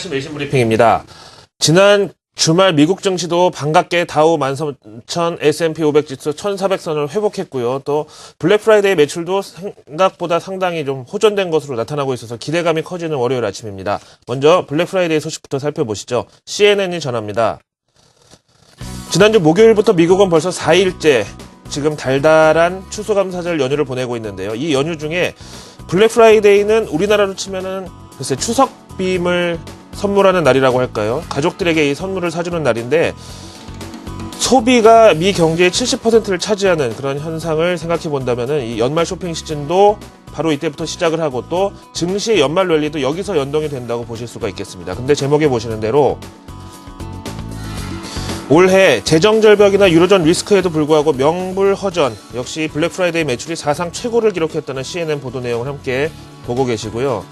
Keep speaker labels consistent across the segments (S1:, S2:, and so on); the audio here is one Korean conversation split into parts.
S1: 아침 외신 브리핑입니다. 지난 주말 미국 증시도 반갑게 다우 13,000, S&P 500 지수 1,400선을 회복했고요. 또 블랙 프라이데이 매출도 생각보다 상당히 좀 호전된 것으로 나타나고 있어서 기대감이 커지는 월요일 아침입니다. 먼저 블랙 프라이데이 소식부터 살펴보시죠. CNN이 전합니다. 지난주 목요일부터 미국은 벌써 4일째 지금 달달한 추수감사절 연휴를 보내고 있는데요. 이 연휴 중에 블랙 프라이데이는 우리나라로 치면은 글쎄 추석빔을 선물하는 날이라고 할까요? 가족들에게 이 선물을 사주는 날인데 소비가 미 경제의 70%를 차지하는 그런 현상을 생각해 본다면은 이 연말 쇼핑 시즌도 바로 이때부터 시작을 하고 또 증시의 연말 랠리도 여기서 연동이 된다고 보실 수가 있겠습니다. 근데 제목에 보시는 대로 올해 재정절벽이나 유로존 리스크에도 불구하고 명불허전, 역시 블랙 프라이데이 매출이 사상 최고를 기록했다는 CNN 보도 내용을 함께 보고 계시고요.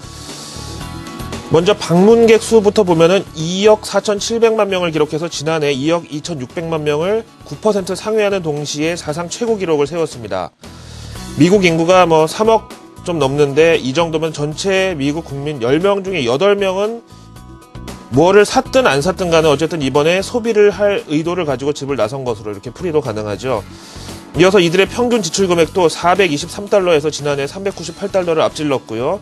S1: 먼저 방문객 수부터 보면은 2억 4,700만 명을 기록해서 지난해 2억 2,600만 명을 9% 상회하는 동시에 사상 최고 기록을 세웠습니다. 미국 인구가 3억 좀 넘는데 이 정도면 전체 미국 국민 10명 중에 8명은 뭐를 샀든 안 샀든 간에 어쨌든 이번에 소비를 할 의도를 가지고 집을 나선 것으로 이렇게 풀이도 가능하죠. 이어서 이들의 평균 지출 금액도 423달러에서 지난해 398달러를 앞질렀고요.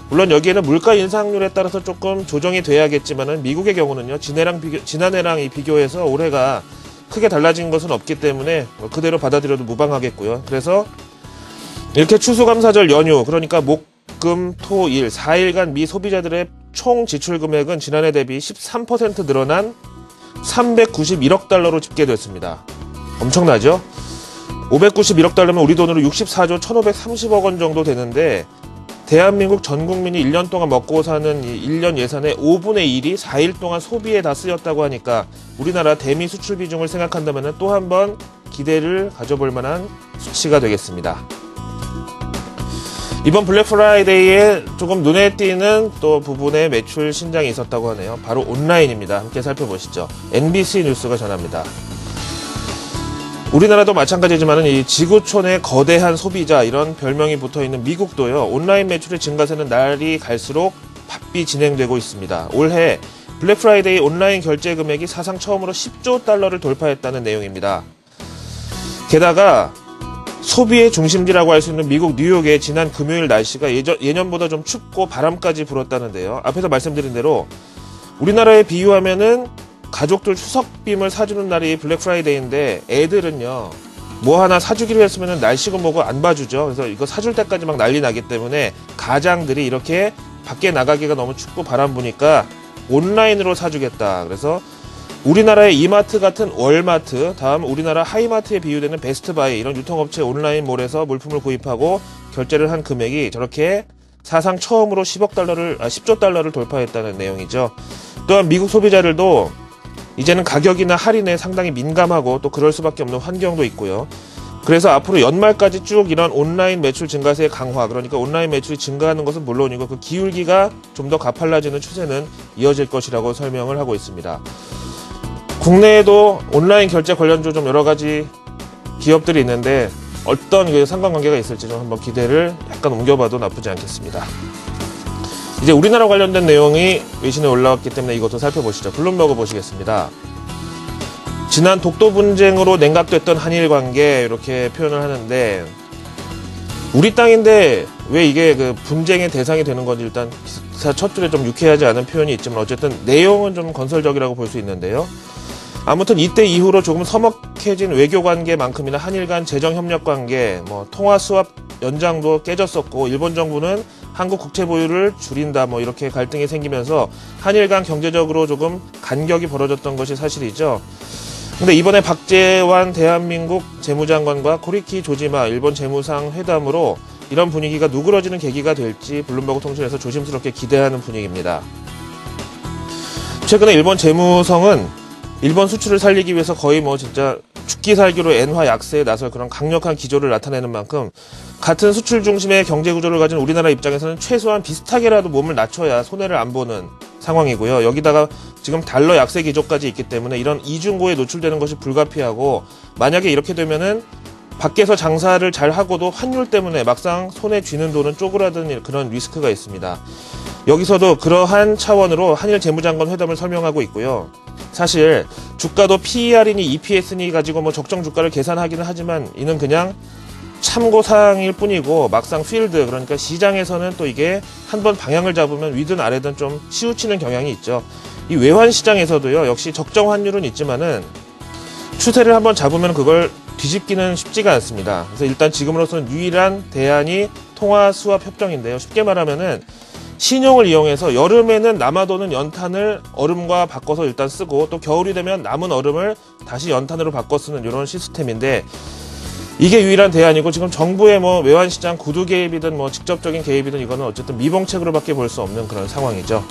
S1: 물론 여기에는 물가 인상률에 따라서 조금 조정이 돼야겠지만은 미국의 경우는요, 지난해랑 비교해서 올해가 크게 달라진 것은 없기 때문에 그대로 받아들여도 무방하겠고요. 그래서 이렇게 추수감사절 연휴, 그러니까 목, 금, 토, 일 4일간 미 소비자들의 총 지출 금액은 지난해 대비 13% 늘어난 391억 달러로 집계됐습니다. 엄청나죠? 591억 달러면 우리 돈으로 64조 1,530억 원 정도 되는데 대한민국 전 국민이 1년 동안 먹고 사는 1년 예산의 5분의 1이 4일 동안 소비에 다 쓰였다고 하니까 우리나라 대미 수출 비중을 생각한다면 또 한 번 기대를 가져볼 만한 수치가 되겠습니다. 이번 블랙 프라이데이에 조금 눈에 띄는 또 부분의 매출 신장이 있었다고 하네요. 바로 온라인입니다. 함께 살펴보시죠. NBC 뉴스가 전합니다. 우리나라도 마찬가지지만 이 지구촌의 거대한 소비자 이런 별명이 붙어있는 미국도요. 온라인 매출의 증가세는 날이 갈수록 바삐 진행되고 있습니다. 올해 블랙 프라이데이 온라인 결제 금액이 사상 처음으로 10조 달러를 돌파했다는 내용입니다. 게다가 소비의 중심지라고 할 수 있는 미국 뉴욕의 지난 금요일 날씨가 예년보다 좀 춥고 바람까지 불었다는데요. 앞에서 말씀드린 대로 우리나라에 비유하면은 가족들 추석빔을 사주는 날이 블랙 프라이데이인데 애들은요, 뭐 하나 사주기로 했으면 날씨고 뭐고 안 봐주죠. 그래서 이거 사줄 때까지 막 난리 나기 때문에 가장들이 이렇게 밖에 나가기가 너무 춥고 바람 부니까 온라인으로 사주겠다. 그래서 우리나라의 이마트 같은 월마트, 다음 우리나라 하이마트에 비유되는 베스트바이 이런 유통업체 온라인몰에서 물품을 구입하고 결제를 한 금액이 저렇게 사상 처음으로 10조 달러를 돌파했다는 내용이죠. 또한 미국 소비자들도 이제는 가격이나 할인에 상당히 민감하고 또 그럴 수밖에 없는 환경도 있고요. 그래서 앞으로 연말까지 쭉 이런 온라인 매출 증가세의 강화, 그러니까 온라인 매출이 증가하는 것은 물론이고 그 기울기가 좀 더 가팔라지는 추세는 이어질 것이라고 설명을 하고 있습니다. 국내에도 온라인 결제 관련주 좀 여러 가지 기업들이 있는데 어떤 상관관계가 있을지 좀 한번 기대를 약간 옮겨봐도 나쁘지 않겠습니다. 이제 우리나라 관련된 내용이 외신에 올라왔기 때문에 이것도 살펴보시죠. 블룸버그 보시겠습니다. 지난 독도 분쟁으로 냉각됐던 한일 관계 이렇게 표현을 하는데 우리 땅인데 왜 이게 그 분쟁의 대상이 되는 건지 일단 기사 첫 줄에 좀 유쾌하지 않은 표현이 있지만 어쨌든 내용은 좀 건설적이라고 볼 수 있는데요. 아무튼 이때 이후로 조금 서먹해진 외교관계만큼이나 한일 간 재정협력관계, 통화 수합 연장도 깨졌었고 일본 정부는 한국 국채 보유를 줄인다 이렇게 갈등이 생기면서 한일 간 경제적으로 조금 간격이 벌어졌던 것이 사실이죠. 근데 이번에 박재완 대한민국 재무장관과 코리키 조지마 일본 재무상 회담으로 이런 분위기가 누그러지는 계기가 될지 블룸버그 통신에서 조심스럽게 기대하는 분위기입니다. 최근에 일본 재무성은 일본 수출을 살리기 위해서 거의 진짜 죽기 살기로 엔화 약세에 나설 그런 강력한 기조를 나타내는 만큼 같은 수출 중심의 경제 구조를 가진 우리나라 입장에서는 최소한 비슷하게라도 몸을 낮춰야 손해를 안 보는 상황이고요. 여기다가 지금 달러 약세 기조까지 있기 때문에 이런 이중고에 노출되는 것이 불가피하고 만약에 이렇게 되면은 밖에서 장사를 잘 하고도 환율 때문에 막상 손에 쥐는 돈은 쪼그라드는 그런 리스크가 있습니다. 여기서도 그러한 차원으로 한일 재무장관 회담을 설명하고 있고요. 사실 주가도 PER이니 EPS니 가지고 뭐 적정 주가를 계산하기는 하지만 이는 그냥 참고사항일 뿐이고 막상 필드, 그러니까 시장에서는 또 이게 한번 방향을 잡으면 위든 아래든 좀 치우치는 경향이 있죠. 이 외환 시장에서도요, 역시 적정 환율은 있지만은 추세를 한번 잡으면 그걸 뒤집기는 쉽지가 않습니다. 그래서 일단 지금으로서는 유일한 대안이 통화 수합 협정인데요. 쉽게 말하면은 신용을 이용해서 여름에는 남아도는 연탄을 얼음과 바꿔서 일단 쓰고, 또 겨울이 되면 남은 얼음을 다시 연탄으로 바꿔 쓰는 이런 시스템인데, 이게 유일한 대안이고, 지금 정부의 뭐 외환시장 구두 개입이든 뭐 직접적인 개입이든 이거는 어쨌든 미봉책으로밖에 볼 수 없는 그런 상황이죠.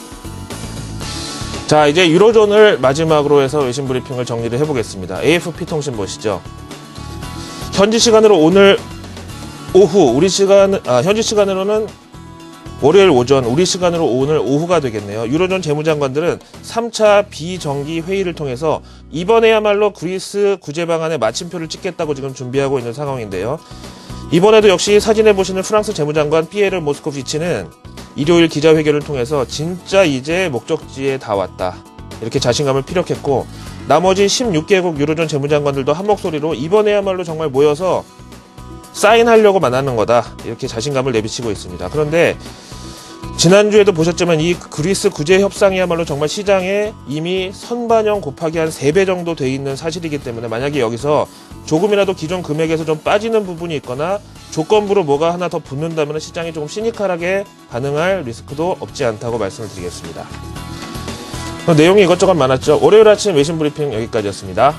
S1: 자, 이제 유로존을 마지막으로 해서 외신 브리핑을 정리를 해보겠습니다. AFP 통신 보시죠. 현지 시간으로 오늘 오후, 현지 시간으로는 월요일 오전, 우리 시간으로 오늘 오후가 되겠네요. 유로존 재무장관들은 3차 비정기 회의를 통해서 이번에야말로 그리스 구제 방안에 마침표를 찍겠다고 지금 준비하고 있는 상황인데요. 이번에도 역시 사진에 보시는 프랑스 재무장관 피에르 모스코비치는 일요일 기자회견을 통해서 진짜 이제 목적지에 다 왔다, 이렇게 자신감을 피력했고, 나머지 16개국 유로존 재무장관들도 한 목소리로 이번에야말로 정말 모여서 사인하려고 만나는 거다, 이렇게 자신감을 내비치고 있습니다. 그런데 지난주에도 보셨지만 이 그리스 구제 협상이야말로 정말 시장에 이미 선반영 곱하기 한 3배 정도 돼 있는 사실이기 때문에, 만약에 여기서 조금이라도 기존 금액에서 좀 빠지는 부분이 있거나 조건부로 뭐가 하나 더 붙는다면 시장이 조금 시니컬하게 반응할 리스크도 없지 않다고 말씀을 드리겠습니다. 내용이 이것저것 많았죠. 월요일 아침 외신 브리핑 여기까지였습니다.